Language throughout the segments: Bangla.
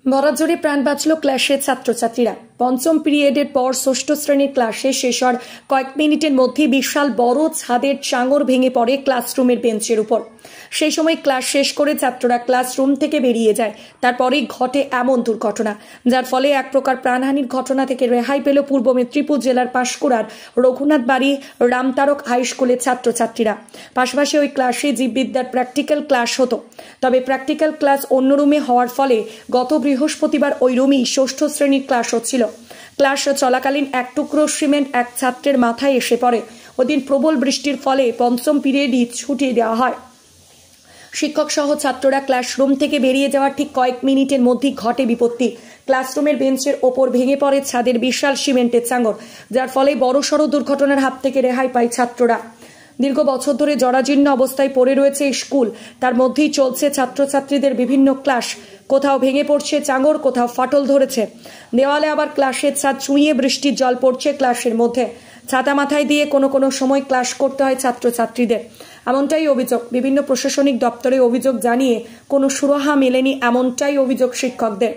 বরাজোরে প্রাণ বাঁচল ক্লাসের ছাত্রছাত্রীরা। পঞ্চম পিরিয়ডের পর ষষ্ঠ শ্রেণীর ক্লাসে শেষ হওয়ার কয়েক মিনিটের মধ্যে বিশাল বড় ছাদের চাঙর ভেঙে পড়ে ক্লাসরুমের বেঞ্চের উপর। সেই সময় ক্লাস শেষ করে ছাত্ররা ক্লাসরুম থেকে বেরিয়ে যায়। তারপরেই ঘটে এমন দুর্ঘটনা, যার ফলে এক প্রকার প্রাণহানির ঘটনা থেকে রেহাই পেল পূর্ব মেদিনীপুর জেলার পাঁশকুড়ার রঘুনাথ বাড়ি রামতারক হাই স্কুলের ছাত্রছাত্রীরা। পাশাপাশি ওই ক্লাসে জীববিদ্যার প্র্যাকটিক্যাল ক্লাস হতো। তবে প্র্যাকটিক্যাল ক্লাস অন্য রুমে হওয়ার ফলে গত বৃহস্পতিবার ওই রুমেই ষষ্ঠ শ্রেণীর ক্লাস হচ্ছিল। ক্লাস চলাকালীন এক টুকরো সিমেন্ট এক ছাত্রের মাথায় এসে পড়ে। ওদিন প্রবল বৃষ্টির ফলে পঞ্চম পিরিয়ডই ছুটিয়ে দেওয়া হয়। শিক্ষক সহ ছাত্ররা ক্লাসরুম থেকে বেরিয়ে যাওয়ার ঠিক কয়েক মিনিটের মধ্যেই ঘটে বিপত্তি। ক্লাসরুমের বেঞ্চের ওপর ভেঙে পড়ে ছাদের বিশাল সিমেন্টের চাঙর, যার ফলে বড়সড় দুর্ঘটনার হাত থেকে রেহাই পায় ছাত্ররা। দীর্ঘ বছর ধরে জরাজীর্ণ অবস্থায় পড়ে রয়েছে স্কুল, তার মধ্যেই চলছে ছাত্রছাত্রীদের বিভিন্ন ক্লাস। কোথাও ভেঙে পড়ছে চাঙর, কোথাও ফাটল ধরেছে দেওয়ালে, আবার ক্লাসের ছাদ চুঁইয়ে বৃষ্টির জল পড়ছে ক্লাসের মধ্যে। ছাতা মাথায় দিয়ে কোনো কোনো সময় ক্লাস করতে হয় ছাত্রছাত্রীদের, এমনটাই অভিযোগ। বিভিন্ন প্রশাসনিক দপ্তরে অভিযোগ জানিয়ে কোনো সুরাহা মেলেনি, এমনটাই অভিযোগ শিক্ষকদের,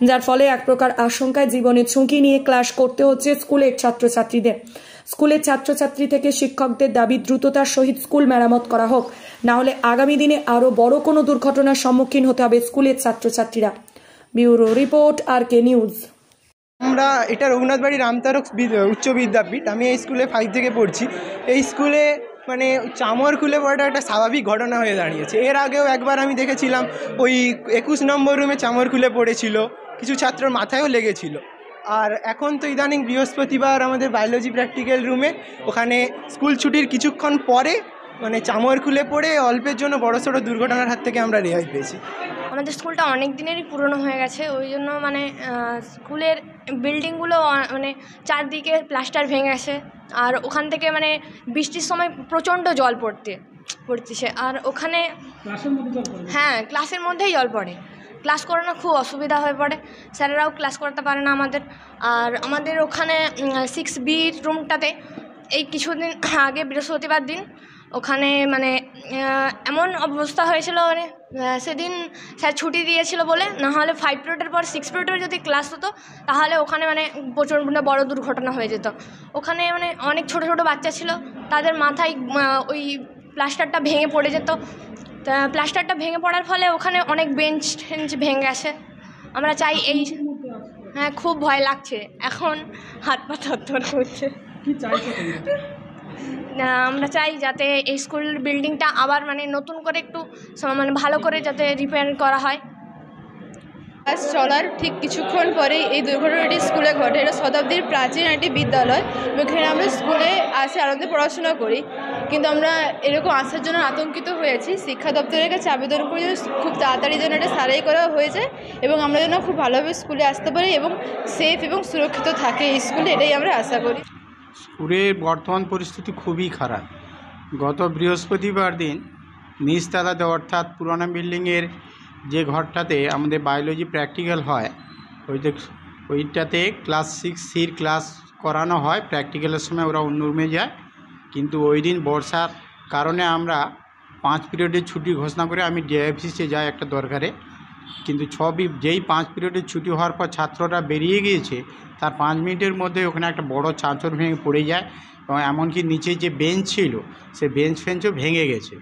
যার ফলে এক প্রকার আশঙ্কায় জীবনের ঝুঁকি নিয়ে ক্লাস করতে হচ্ছে স্কুলের ছাত্রছাত্রীদের। স্কুলের ছাত্রছাত্রী থেকে শিক্ষকদের দাবি দ্রুততার সহিত স্কুল মেরামত করা হোক, না হলে আগামী দিনে আরও বড় কোনো দুর্ঘটনার সম্মুখীন হতে হবে স্কুলের ছাত্রছাত্রীরা। Bureau report, RK news. আমরা এটা রঘুনাথ বাড়ি রামতারক উচ্চ বিদ্যাপীঠ। আমি এই স্কুলে 5 থেকে পড়ছি। এই স্কুলে মানে চামর খুলে পড়াটা একটা স্বাভাবিক ঘটনা হয়ে দাঁড়িয়েছে। এর আগেও একবার আমি দেখেছিলাম ওই 21 নম্বর রুমে চামর খুলে পড়েছিল, কিছু ছাত্রর মাথায়ও লেগেছিল। আর এখন তো ইদানিং বৃহস্পতিবার আমাদের বায়োলজি প্র্যাকটিক্যাল রুমে ওখানে স্কুল ছুটির কিছুক্ষণ পরে মানে চামর খুলে পড়ে অল্পের জন্য বড়সড় দুর্ঘটনার হাত থেকে আমরা রেহাই পেয়েছি। আমাদের স্কুলটা অনেক দিনেরই পুরনো হয়ে গেছে, ওই জন্য মানে স্কুলের বিল্ডিংগুলো মানে চারদিকে প্লাস্টার ভেঙে গেছে। আর ওখান থেকে মানে বৃষ্টির সময় প্রচণ্ড জল পড়তেছে। আর ওখানে হ্যাঁ, ক্লাসের মধ্যেই জল পড়ে। ক্লাস করানো খুব অসুবিধা হয়ে পড়ে, স্যারেরাও ক্লাস করাতে পারে না আমাদের। আর আমাদের ওখানে 6B রুমটাতে এই কিছুদিন আগে বৃহস্পতিবার দিন ওখানে মানে এমন অবস্থা হয়েছিল, মানে সেদিন স্যার ছুটি দিয়েছিল বলে, না হলে 5 পিরিয়ডের পর 6 পিরিয়ডের যদি ক্লাস হতো তাহলে ওখানে মানে প্রচণ্ড বড় দুর্ঘটনা হয়ে যেত। ওখানে মানে অনেক ছোট ছোট বাচ্চা ছিল, তাদের মাথায় ওই প্লাস্টারটা ভেঙে পড়ে যেত। তা প্লাস্টারটা ভেঙে পড়ার ফলে ওখানে অনেক বেঞ্চ ভেঙে গেছে। আমরা চাই এই, হ্যাঁ খুব ভয় লাগছে, এখন হাত পা থরথর করছে। আমরা চাই যাতে এই স্কুল বিল্ডিংটা আবার মানে নতুন করে একটু মানে ভালো করে যাতে রিপেয়ার করা হয়। ক্লাস চলার ঠিক কিছুক্ষণ পরেই এই দুর্ঘটনাটি স্কুলে ঘটে। এটা শতাব্দীর প্রাচীন একটি বিদ্যালয়, এখানে আমরা স্কুলে আসে আনন্দে পড়াশোনা করি, কিন্তু আমরা এরকম আসার জন্য আতঙ্কিত হয়েছি। শিক্ষা দপ্তরের কাছে আবেদন করি যেন খুব তাড়াতাড়ি যেন এটা সারাই করা হয়ে যায় এবং আমরা যেন খুব ভালোভাবে স্কুলে আসতে পারি এবং সেফ এবং সুরক্ষিত থাকে এই স্কুলে, এটাই আমরা আশা করি। স্কুলের বর্তমান পরিস্থিতি খুবই খারাপ। গত বৃহস্পতিবার দিন নিচতলাতে অর্থাৎ পুরোনো বিল্ডিংয়ের যে ঘরটাতে আমাদের বায়োলজি প্র্যাকটিক্যাল হয়, ওইটাতে ক্লাস 6Cর ক্লাস করানো হয়। প্র্যাকটিক্যালের সময় ওরা অন্য রুমে যায়, কিন্তু ওই দিন বর্ষার কারণে আমরা 5 পিরিয়ডের ছুটি ঘোষণা করে আমি ডিআইএফসিতে যাই একটা দরকারে, কিন্তু যেই 5 পিরিয়ডের ছুটি হওয়ার পর ছাত্ররা বেরিয়ে গিয়েছে, তার 5 মিনিটের মধ্যে ওখানে একটা বড় চাঁচর ভেঙে পড়ে যায় এবং এমনকি নিচে যে বেঞ্চ ছিল সে বেঞ্চও ভেঙে গেছে।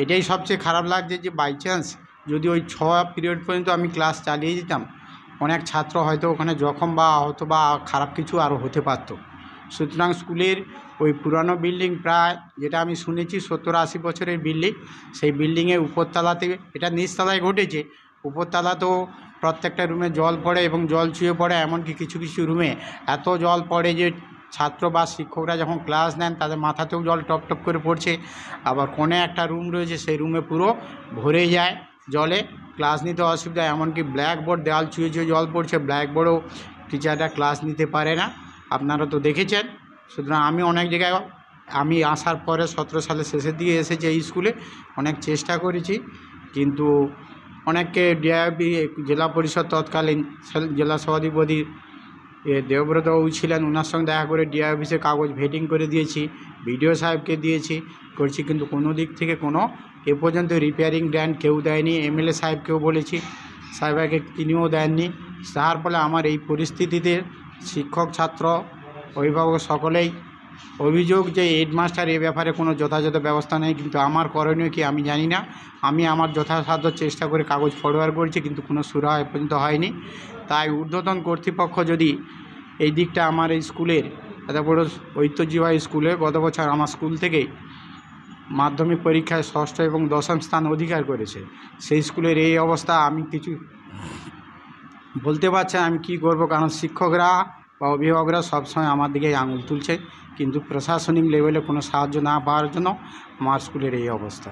এটাই সবচেয়ে খারাপ লাগছে যে বাই চান্স যদি ওই 6 পিরিয়ড পর্যন্ত আমি ক্লাস চালিয়ে যেতাম, অনেক ছাত্র হয়তো ওখানে জখম বা আহত বা খারাপ কিছু আরও হতে পারত। সুতরাং স্কুলের ওই পুরানো বিল্ডিং প্রায়, যেটা আমি শুনেছি 70-80 বছরের বিল্ডিং, সেই বিল্ডিংয়ের উপরতলাতে, এটা নিচতলায় ঘটেছে, উপরতলাতেও প্রত্যেকটা রুমে জল পড়ে এবং জল ছুঁয়ে পড়ে। এমনকি কিছু কিছু রুমে এত জল পড়ে যে ছাত্র বা শিক্ষকরা যখন ক্লাস নেন তাদের মাথাতেও জল টপ টপ করে পড়ছে। আবার কোণে একটা রুম রয়েছে, সেই রুমে পুরো ভরে যায় জলে, ক্লাস নিতে অসুবিধা। এমনকি ব্ল্যাকবোর্ড, দেওয়াল ছুঁয়ে ছুঁয়ে জল পড়ছে, ব্ল্যাকবোর্ডেও টিচাররা ক্লাস নিতে পারে না, আপনারা তো দেখেছেন। সুতরাং আমি অনেক জায়গায়, আমি আসার পরে 17 সালের শেষের দিকে এসেছি এই স্কুলে, অনেক চেষ্টা করেছি, কিন্তু অনেককে ডিআইবি জেলা পরিষদ তৎকালীন জেলা সভাধিপতি দেবব্রতবাবু ছিলেন, ওনার সঙ্গে দেখা করে ডিআই অফিসে কাগজ ভেটিং করে দিয়েছি, বিডিও সাহেবকে দিয়েছি, করছি, কিন্তু কোনো দিক থেকে কোনো এ পর্যন্ত রিপেয়ারিং গ্র্যান্ট কেউ দেয়নি। এমএলএ সাহেবকেও বলেছি, সাহেবাকে তিনিও দেননি। যার ফলে আমার এই পরিস্থিতিতে শিক্ষক ছাত্র অভিভাবক সকলেই অভিযোগ যে হেডমাস্টার এ ব্যাপারে কোনো যথাযথ ব্যবস্থা নেই। কিন্তু আমার করণীয় কি আমি জানি না। আমি আমার যথাসাধ্য চেষ্টা করে কাগজ ফরওয়ার্ড করেছি, কিন্তু কোনো সুরাহা এ পর্যন্ত হয়নি। তাই ঊর্ধ্বতন কর্তৃপক্ষ যদি এই দিকটা আমার এই স্কুলের এত বড় ঐতিহ্যবাহী স্কুলে গত বছর আমার স্কুল থেকেই মাধ্যমিক পরীক্ষায় 6ষ্ঠ এবং 10ম স্থান অধিকার করেছে, সেই স্কুলের এই অবস্থা, আমি কিছু বলতে পারছি না আমি কী করবো। কারণ শিক্ষকরা বা অভিভাবকরা সবসময় আমার দিকে আঙুল তুলছে, কিন্তু প্রশাসনিক লেভেলে কোনো সাহায্য না পাওয়ার জন্য আমার স্কুলের এই অবস্থা।